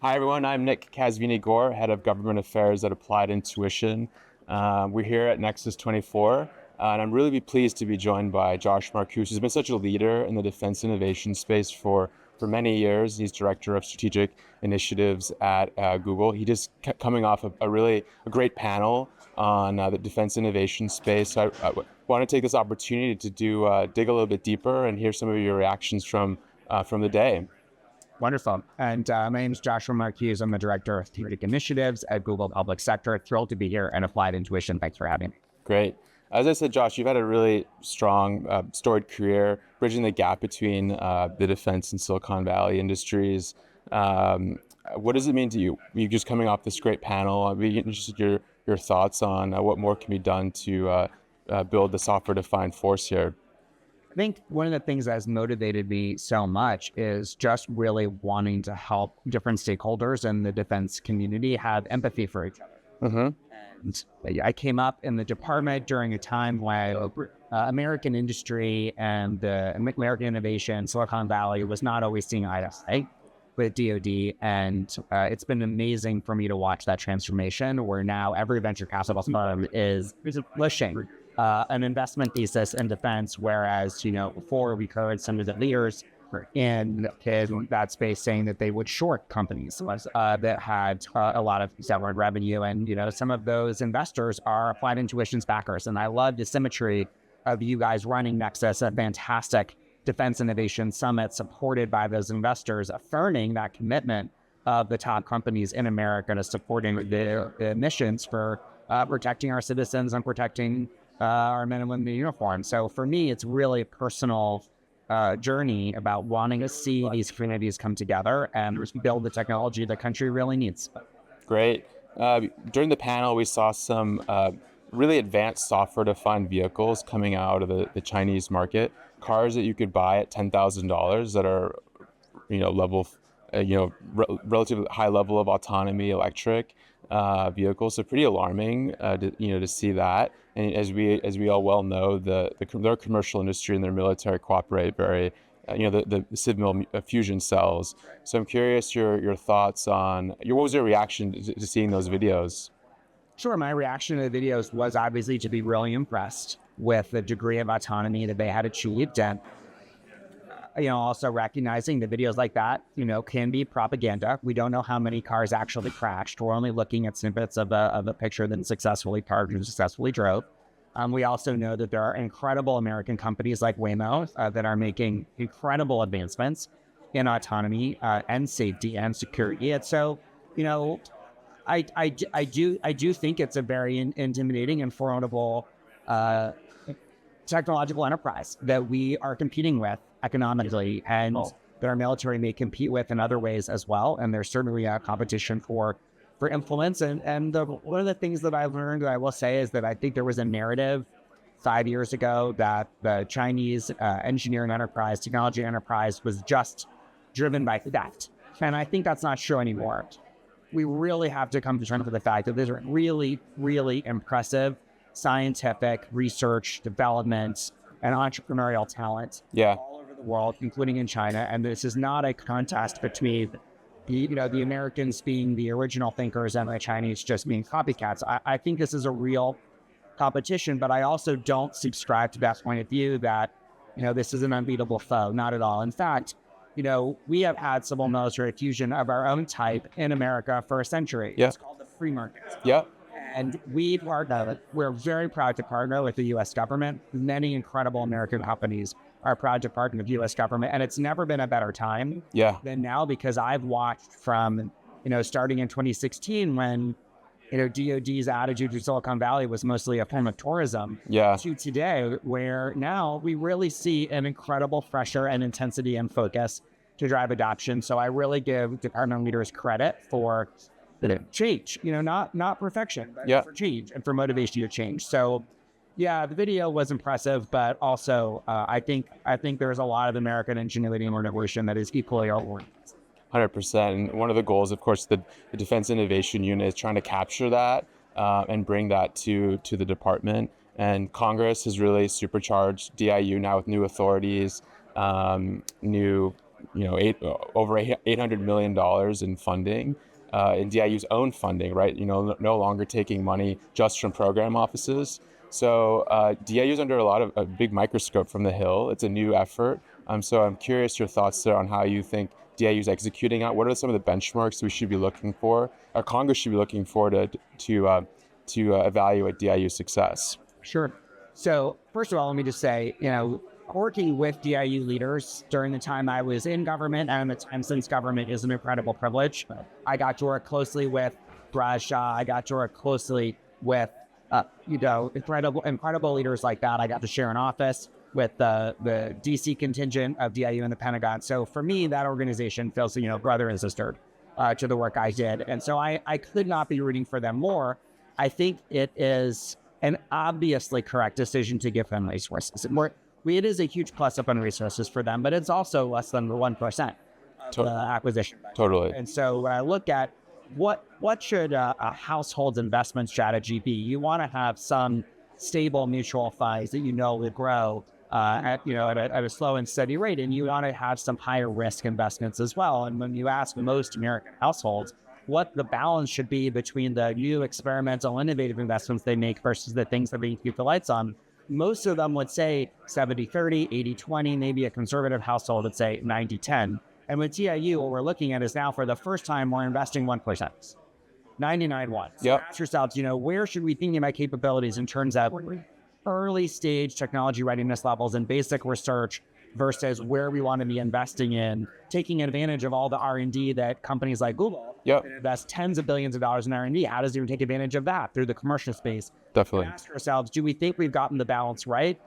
Hi, everyone. I'm Nick Kazvini-Gore, Head of Government Affairs at Applied Intuition. We're here at Nexus 24, and I'm really pleased to be joined by Josh Marcuse, who's been such a leader in the defense innovation space for many years. He's Director of Strategic Initiatives at Google. He just kept coming off a great panel on the defense innovation space. So I want to take this opportunity to dig a little bit deeper and hear some of your reactions from the day. Wonderful. And my name is Joshua Marcuse. I'm the Director of Strategic Initiatives at Google Public Sector. Thrilled to be here and Applied Intuition. Thanks for having me. Great. As I said, Josh, you've had a really strong, storied career, bridging the gap between the defense and Silicon Valley industries. What does it mean to you? You're just coming off this great panel. I'd be interested in your thoughts on what more can be done to build the software-defined force here. I think one of the things that has motivated me so much is just really wanting to help different stakeholders in the defense community have empathy for each other. Mm-hmm. And I came up in the department during a time when American industry and the American innovation, Silicon Valley, was not always seeing eye to eye with DoD. And it's been amazing for me to watch that transformation where now every venture capital firm is pushing an investment thesis in defense, whereas, before we heard some of the leaders in that space saying that they would short companies that had a lot of severed revenue. And, some of those investors are Applied Intuition's backers. And I love the symmetry of you guys running Nexus, a fantastic defense innovation summit supported by those investors, affirming that commitment of the top companies in America to supporting the missions for protecting our citizens and protecting our men and women in uniform. So for me, it's really a personal journey about wanting to see these communities come together and build the technology the country really needs. Great. During the panel, we saw some really advanced software-defined vehicles coming out of the Chinese market. Cars that you could buy at $10,000 that are, relatively high level of autonomy, electric vehicles. So pretty alarming, to see that. And as we all well know, their commercial industry and their military cooperate very, the civil fusion cells. So I'm curious your thoughts on what was your reaction to seeing those videos? Sure, my reaction to the videos was obviously to be really impressed with the degree of autonomy that they had achieved, and also recognizing the videos like that, can be propaganda. We don't know how many cars actually crashed. We're only looking at snippets of a picture that successfully parked and successfully drove. We also know that there are incredible American companies like Waymo that are making incredible advancements in autonomy and safety and security. And so, I do think it's a very intimidating and formidable technological enterprise that we are competing with economically, and that our military may compete with in other ways as well. And there's certainly a competition for influence. And one of the things that I've learned, that I will say, is that I think there was a narrative 5 years ago that the Chinese engineering enterprise, technology enterprise, was just driven by theft. And I think that's not true anymore. We really have to come to terms with the fact that there's really, really impressive scientific research, development, and entrepreneurial talent all over the world, including in China. And this is not a contest between the Americans being the original thinkers and the Chinese just being copycats. I think this is a real competition, but I also don't subscribe to that point of view that, this is an unbeatable foe. Not at all. In fact, we have had civil military fusion of our own type in America for a century. Yeah. It's called the free market. Yeah. And we're very proud to partner with the U.S. government. Many incredible American companies are proud to partner with the U.S. government. And it's never been a better time than now, because I've watched from, starting in 2016 when, DoD's attitude to Silicon Valley was mostly a form of tourism, to today, where now we really see an incredible pressure and intensity and focus to drive adoption. So I really give department leaders credit for change, not perfection, but for change and for motivation to change. So, the video was impressive, but also I think there's a lot of American ingenuity and innovation that is equally rewarding. 100%. And one of the goals, of course, the Defense Innovation Unit is trying to capture that and bring that to the department. And Congress has really supercharged DIU now with new authorities, new over $800 million in funding, in DIU's own funding, right? No longer taking money just from program offices. So DIU is under a big microscope from the Hill. It's a new effort. So I'm curious your thoughts there on how you think DIU is executing on. What are some of the benchmarks we should be looking for, or Congress should be looking for to evaluate DIU's success? Sure. So first of all, let me just say, working with DIU leaders during the time I was in government and the time since government is an incredible privilege. I got to work closely with Brad Shah. I got to work closely with, incredible leaders like that. I got to share an office with the DC contingent of DIU in the Pentagon. So for me, that organization feels, brother and sister to the work I did. And so I could not be rooting for them more. I think it is an obviously correct decision to give them resources. It is a huge plus up on resources for them, but it's also less than the 1% of the acquisition budget. Totally. And so when I look at what should a household's investment strategy be, you want to have some stable mutual funds that will grow at a slow and steady rate, and you want to have some higher risk investments as well. And when you ask most American households what the balance should be between the new experimental innovative investments they make versus the things that they keep the lights on, most of them would say 70-30, 80-20, maybe a conservative household would say 90-10. And with DIU, what we're looking at is now for the first time, we're investing 1%, 99-1. So ask yourselves, where should we think about capabilities in terms of early stage technology readiness levels and basic research versus where we want to be investing in, taking advantage of all the R&D that companies like Google invest tens of billions of dollars in R&D. How does it even take advantage of that through the commercial space? Definitely. And ask ourselves, do we think we've gotten the balance right?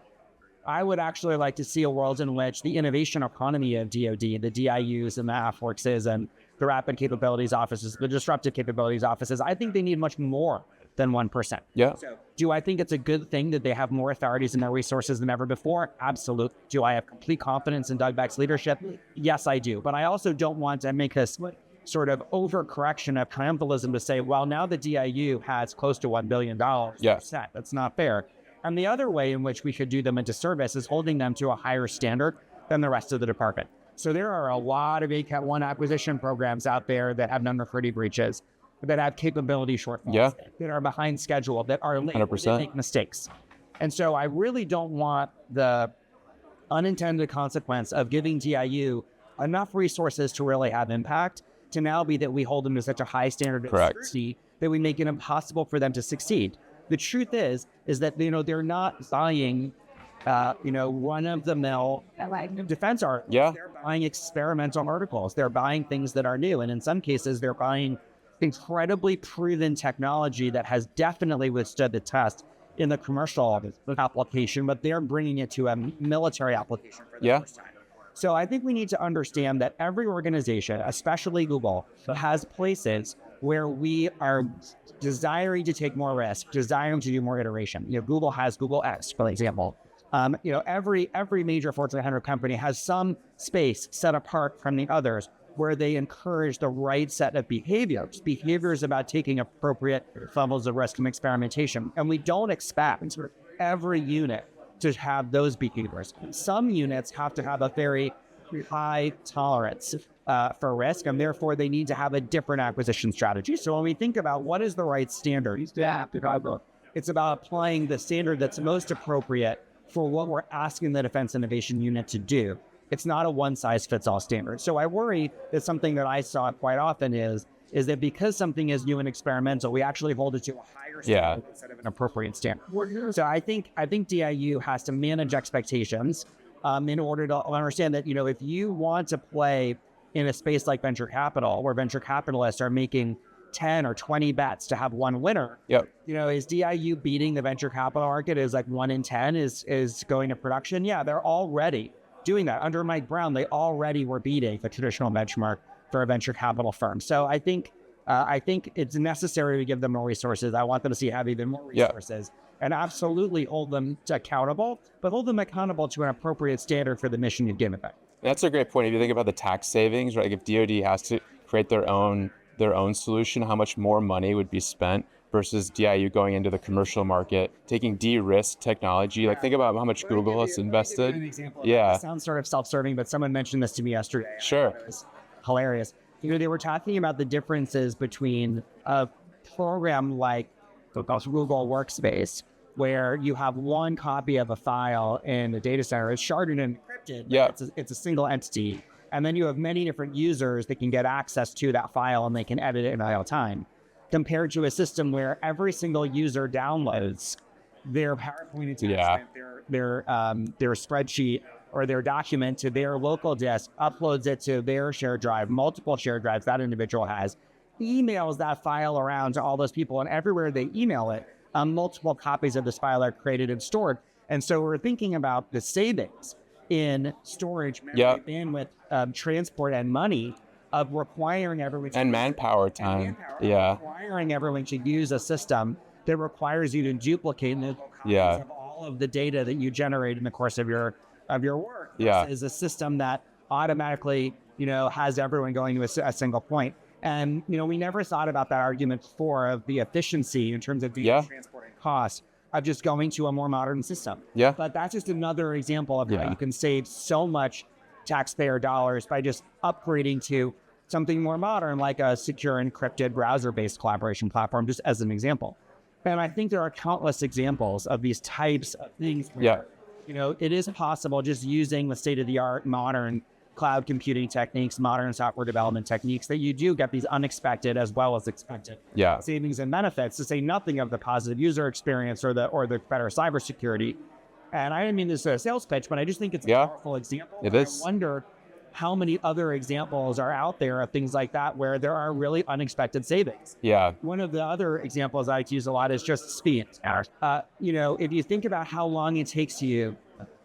I would actually like to see a world in which the innovation economy of DoD, the DIUs and the AFWorkses and the rapid capabilities offices, the disruptive capabilities offices, I think they need much more than 1%. Yeah. So do I think it's a good thing that they have more authorities and more resources than ever before? Absolutely. Do I have complete confidence in Doug Beck's leadership? Yes, I do. But I also don't want to make this sort of overcorrection of triumphalism to say, well, now the DIU has close to $1 billion. That's not fair. And the other way in which we should do them into service is holding them to a higher standard than the rest of the department. So there are a lot of ACAT 1 acquisition programs out there that have number 30 breaches, that have capability shortfalls, that are behind schedule, that are late, that make mistakes. And so I really don't want the unintended consequence of giving DIU enough resources to really have impact to now be that we hold them to such a high standard of scrutiny that we make it impossible for them to succeed. The truth is that, they're not buying, run-of-the-mill defense articles. They're buying experimental articles. They're buying things that are new. And in some cases, they're buying incredibly proven technology that has definitely withstood the test in the commercial application, but they're bringing it to a military application for the first time. So I think we need to understand that every organization, especially Google, has places where we are desiring to take more risk, desiring to do more iteration. Google has Google X, for example. Every major Fortune 100 company has some space set apart from the others where they encourage the right set of behaviors about taking appropriate levels of risk and experimentation. And we don't expect every unit to have those behaviors. Some units have to have a very high tolerance for risk, and therefore they need to have a different acquisition strategy. So when we think about what is the right standard, it's about applying the standard that's most appropriate for what we're asking the Defense Innovation Unit to do. It's not a one-size-fits-all standard. So I worry that something that I saw quite often is that because something is new and experimental, we actually hold it to a higher standard instead of an appropriate standard. So I think DIU has to manage expectations in order to understand that, if you want to play in a space like venture capital, where venture capitalists are making 10 or 20 bets to have one winner, is DIU beating the venture capital market? Is like 1 in 10 is going to production? Yeah, they're already doing that. Under Mike Brown, they already were beating the traditional benchmark for a venture capital firm. So I think it's necessary to give them more resources. I want them to have even more resources and absolutely hold them accountable, but hold them accountable to an appropriate standard for the mission you've given them. That's a great point. If you think about the tax savings, right? If DoD has to create their own solution, how much more money would be spent versus DIU going into the commercial market, taking de-risk technology. Like think about how much Google has invested. Yeah, It sounds sort of self-serving, but someone mentioned this to me yesterday. sure. It was hilarious. They were talking about the differences between a program like Google Workspace, where you have one copy of a file in a data center. It's sharded and encrypted. Yeah. It's a single entity. And then you have many different users that can get access to that file and they can edit it in real time, compared to a system where every single user downloads their PowerPoint attachment, their spreadsheet or their document to their local disk, uploads it to their shared drive, multiple shared drives that individual has, emails that file around to all those people, and everywhere they email it, multiple copies of this file are created and stored. And so we're thinking about the savings in storage, memory, bandwidth, transport, and money of requiring everyone to manpower time. Requiring everyone to use a system that requires you to duplicate the copies of all of the data that you generate in the course of your work. Is a system that automatically, has everyone going to a single point. And, we never thought about that argument before of the efficiency in terms of the transport and cost of just going to a more modern system. But that's just another example of how you can save so much taxpayer dollars by just upgrading to something more modern, like a secure encrypted browser-based collaboration platform, just as an example. And I think there are countless examples of these types of things where, it is possible just using the state-of-the-art modern cloud computing techniques, modern software development techniques, that you do get these unexpected as well as expected savings and benefits, to say nothing of the positive user experience or the better cybersecurity. And I didn't mean this as a sales pitch, but I just think it's a powerful example. It is. I wonder how many other examples are out there of things like that where there are really unexpected savings. One of the other examples I like to use a lot is just speed. If you think about how long it takes you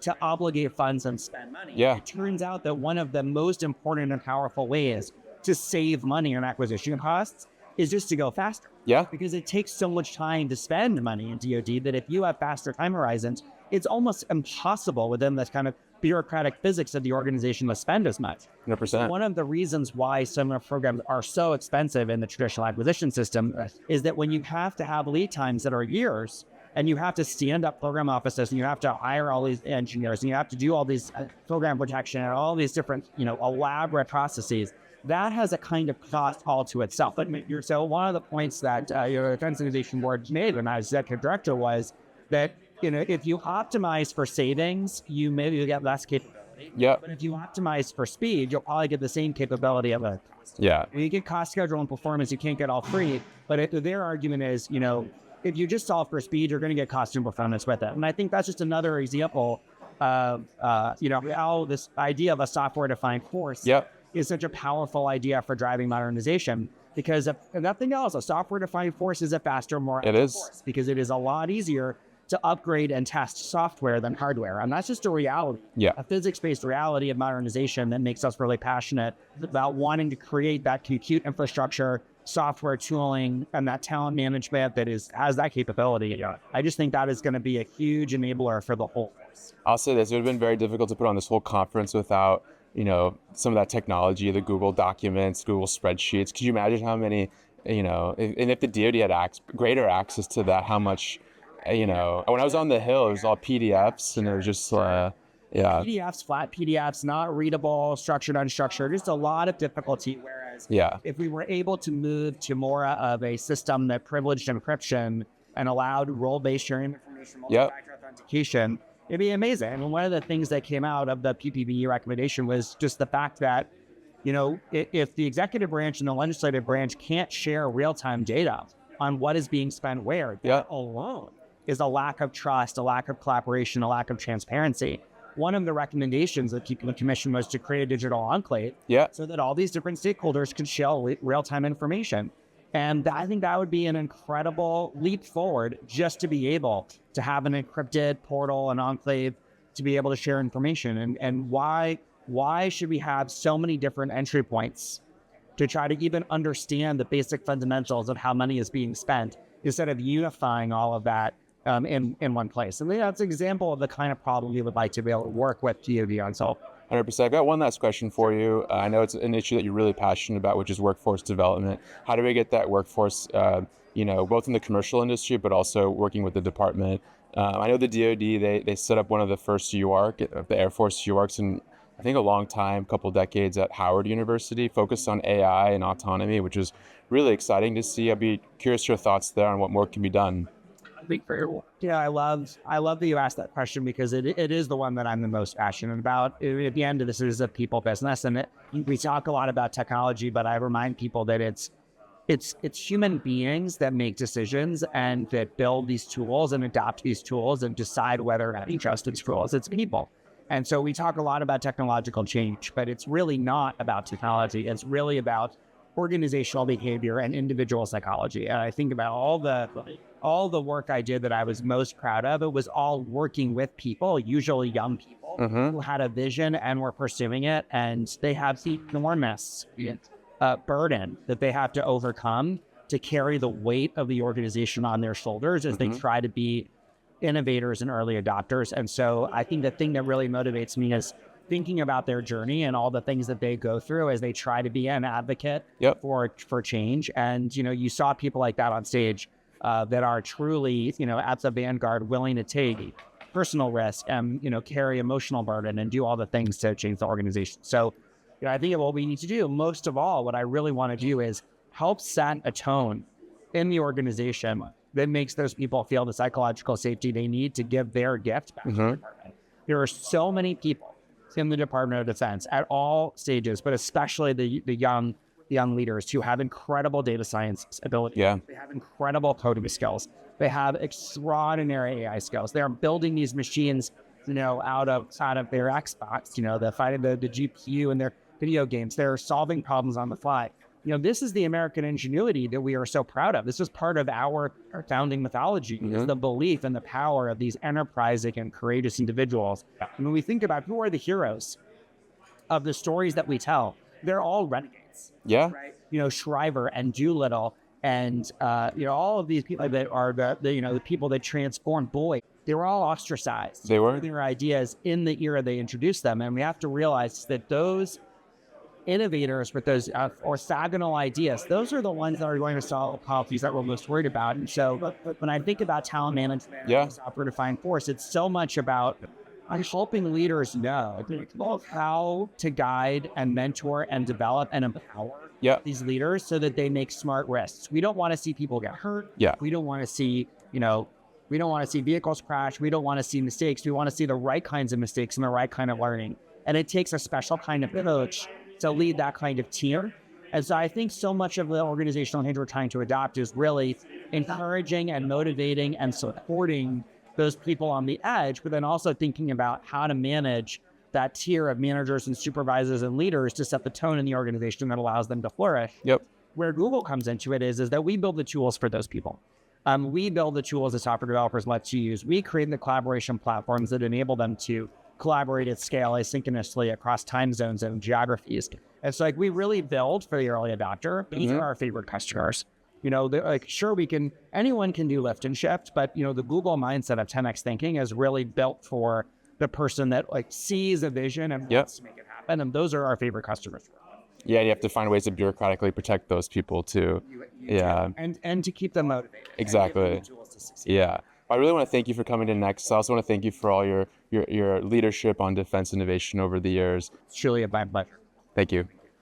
to obligate funds and spend money, it turns out that one of the most important and powerful ways to save money on acquisition costs is just to go faster. Because it takes so much time to spend money in DoD that if you have faster time horizons, it's almost impossible within this kind of bureaucratic physics of the organization to spend as much. 100%. One of the reasons why similar programs are so expensive in the traditional acquisition system is that when you have to have lead times that are years, and you have to stand up program offices, and you have to hire all these engineers, and you have to do all these program protection and all these different, elaborate processes, that has a kind of cost all to itself. But so one of the points that your Defense Innovation Board made when I was executive director was that, if you optimize for savings, you maybe get less capability. But if you optimize for speed, you'll probably get the same capability of a cost. You get cost, schedule, and performance, you can't get all three. But their argument is, if you just solve for speed, you're going to get cost and performance with it. And I think that's just another example of, how this idea of a software-defined force is such a powerful idea for driving modernization. Because if nothing else, a software-defined force is a faster, more active force, because it is a lot easier to upgrade and test software than hardware. And that's just a reality, a physics-based reality of modernization that makes us really passionate about wanting to create that compute infrastructure, software tooling, and that talent management that has that capability. I just think that is going to be a huge enabler for the whole force. I'll say this, it would have been very difficult to put on this whole conference without, some of that technology, the Google documents, Google spreadsheets. Could you imagine how many, if the DoD had greater access to that, how much, when I was on the Hill, it was all PDFs, and it was just, PDFs, flat PDFs, not readable, structured, unstructured, just a lot of difficulty. Whereas if we were able to move to more of a system that privileged encryption and allowed role-based sharing information, multi-factor authentication, it'd be amazing. And one of the things that came out of the PPBE recommendation was just the fact that, if the executive branch and the legislative branch can't share real-time data on what is being spent where, that alone is a lack of trust, a lack of collaboration, a lack of transparency. One of the recommendations of the commission was to create a digital enclave so that all these different stakeholders could share real-time information. And I think that would be an incredible leap forward, just to be able to have an encrypted portal, an enclave, to be able to share information. And why should we have so many different entry points to try to even understand the basic fundamentals of how money is being spent, instead of unifying all of that in one place? And that's an example of the kind of problem we would like to be able to work with DoD on solve. 100%. I've got one last question for you. I know it's an issue that you're really passionate about, which is workforce development. How do we get that workforce, both in the commercial industry, but also working with the department? I know the DoD, they set up one of the first UARC, the Air Force UARCs in, I think, a long time, couple decades at Howard University, focused on AI and autonomy, which is really exciting to see. I'd be curious your thoughts there on what more can be done. Yeah, I love that you asked that question because it is the one that I'm the most passionate about. At the end of this, it is a people business, and we talk a lot about technology, but I remind people that it's human beings that make decisions and that build these tools and adopt these tools and decide whether or not to trust these tools. It's people. And so we talk a lot about technological change, but it's really not about technology. It's really about organizational behavior and individual psychology. And I think about all the work I did that I was most proud of. It was all working with people, usually young people, who had a vision and were pursuing it, and they have the enormous burden that they have to overcome to carry the weight of the organization on their shoulders as they try to be innovators and early adopters. And so I think the thing that really motivates me is thinking about their journey and all the things that they go through as they try to be an advocate for change. And, you saw people like that on stage that are truly, at the vanguard, willing to take personal risk and, carry emotional burden and do all the things to change the organization. So, I think what we need to do, most of all, what I really want to do is help set a tone in the organization that makes those people feel the psychological safety they need to give their gift back to the department. There are so many people in the Department of Defense at all stages, but especially the young leaders who have incredible data science ability. Yeah. They have incredible coding skills. They have extraordinary AI skills. They are building these machines, out of their Xbox, they're fighting the GPU in their video games. They're solving problems on the fly. This is the American ingenuity that we are so proud of. This is part of our founding mythology, is the belief in the power of these enterprising and courageous individuals. And when we think about who are the heroes of the stories that we tell, they're all renegades. Yeah. Right? Shriver and Doolittle and, all of these people that are the people that transformed Boyd. They were all ostracized. They were. Their ideas in the era they introduced them. And we have to realize that those innovators with those orthogonal ideas, those are the ones that are going to solve policies that we're most worried about. And so when I think about talent management, software-defined force, it's so much about helping leaders know how to guide and mentor and develop and empower these leaders so that they make smart risks. We don't want to see people get hurt. We don't want to see, we don't want to see vehicles crash. We don't want to see mistakes. We want to see the right kinds of mistakes and the right kind of learning. And it takes a special kind of coach to lead that kind of team. And so I think so much of the organizational change we're trying to adopt is really encouraging and motivating and supporting those people on the edge, but then also thinking about how to manage that tier of managers and supervisors and leaders to set the tone in the organization that allows them to flourish. Where Google comes into it is that we build the tools for those people. We build the tools that software developers let you use. We create the collaboration platforms that enable them to collaborate at scale asynchronously across time zones and geographies. And so we really build for the early adopter. These are our favorite customers. Sure, anyone can do lift and shift, but the Google mindset of 10x thinking is really built for the person that sees a vision and wants to make it happen. And those are our favorite customers. Yeah, you have to find ways to bureaucratically protect those people too. And to keep them motivated. Exactly. Yeah. I really want to thank you for coming to Nexus. I also want to thank you for all your leadership on defense innovation over the years. It's truly a my pleasure. Thank you.